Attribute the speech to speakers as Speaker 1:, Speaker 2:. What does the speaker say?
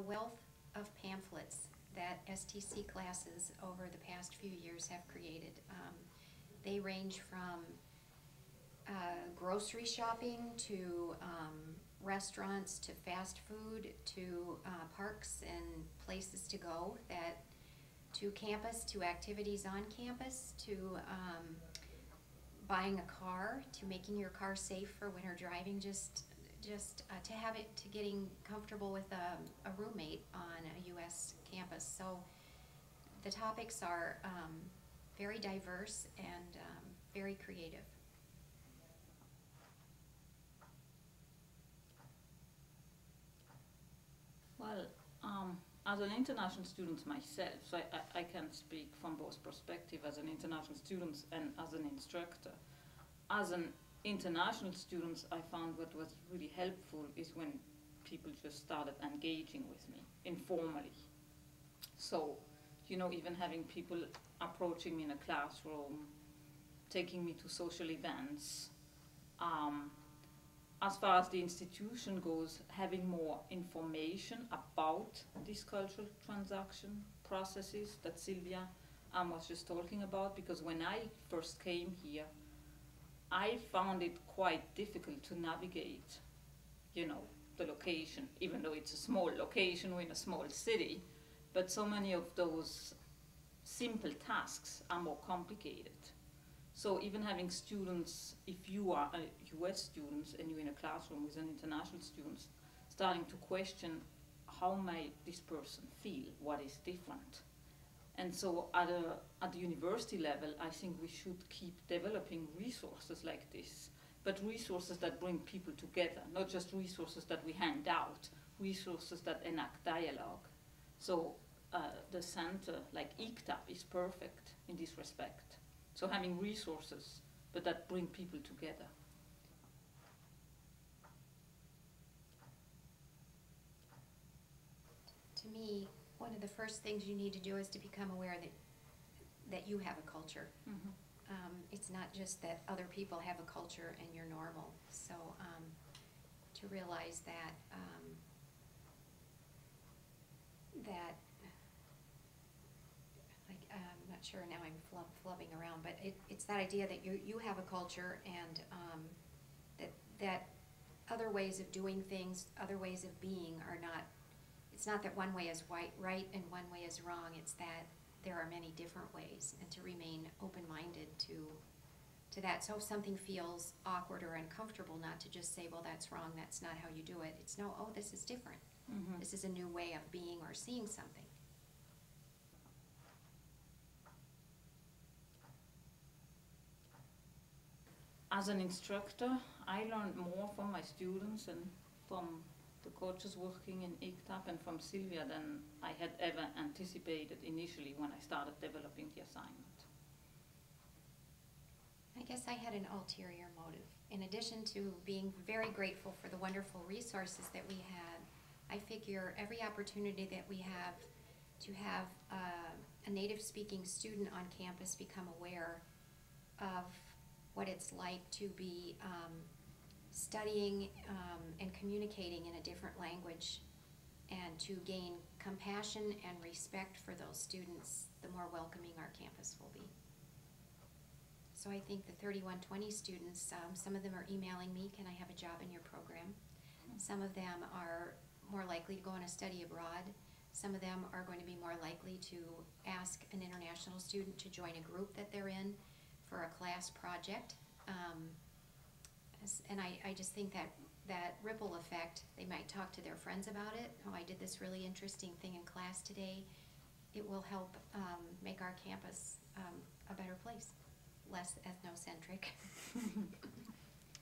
Speaker 1: wealth of pamphlets that STC classes over the past few years have created. They range from grocery shopping to restaurants to fast food to parks and places to go, to campus, to activities on campus, to buying a car, to making your car safe for winter driving, just to getting comfortable with a roommate on a U.S. campus. So the topics are very diverse and very creative.
Speaker 2: Well, as an international student myself, so I can speak from both perspectives as an international student and as an instructor. As an international student, I found what was really helpful is when people just started engaging with me informally. So, you know, even having people approaching me in a classroom, taking me to social events. As far as the institution goes, having more information about these cultural transaction processes that Sylyvia was just talking about, because when I first came here, I found it quite difficult to navigate, you know, the location, even though it's a small location, we're in a small city, but so many of those simple tasks are more complicated. So even having students, if you are a US student and you're in a classroom with an international student, starting to question how might this person feel, what is different. And so at the university level, I think we should keep developing resources like this, but resources that bring people together, not just resources that we hand out, resources that enact dialogue. So the center like ICTAP is perfect in this respect. So having resources, but that bring people together.
Speaker 1: To me, one of the first things you need to do is to become aware that you have a culture.
Speaker 2: Mm-hmm.
Speaker 1: It's not just that other people have a culture and you're normal. So to realize that I'm not sure now, I'm flubbing around, but it's that idea that you have a culture, and that other ways of doing things, other ways of being are not, it's not that one way is right and one way is wrong, it's that there are many different ways, and to remain open-minded to that. So if something feels awkward or uncomfortable, not to just say, well, that's wrong, that's not how you do it. It's no, oh, this is different.
Speaker 2: Mm-hmm.
Speaker 1: This is a new way of being or seeing something.
Speaker 2: As an instructor, I learned more from my students and from the coaches working in ICTAP and from Sylyvia than I had ever anticipated initially when I started developing the assignment.
Speaker 1: I guess I had an ulterior motive. In addition to being very grateful for the wonderful resources that we had, I figure every opportunity that we have to have a native-speaking student on campus become aware of what it's like to be studying and communicating in a different language, and to gain compassion and respect for those students, the more welcoming our campus will be. So I think the 3120 students, some of them are emailing me, can I have a job in your program? Some of them are more likely to go on a study abroad. Some of them are going to be more likely to ask an international student to join a group that they're in for a class project. And I just think that ripple effect, they might talk to their friends about it. Oh, I did this really interesting thing in class today. It will help make our campus a better place, less ethnocentric.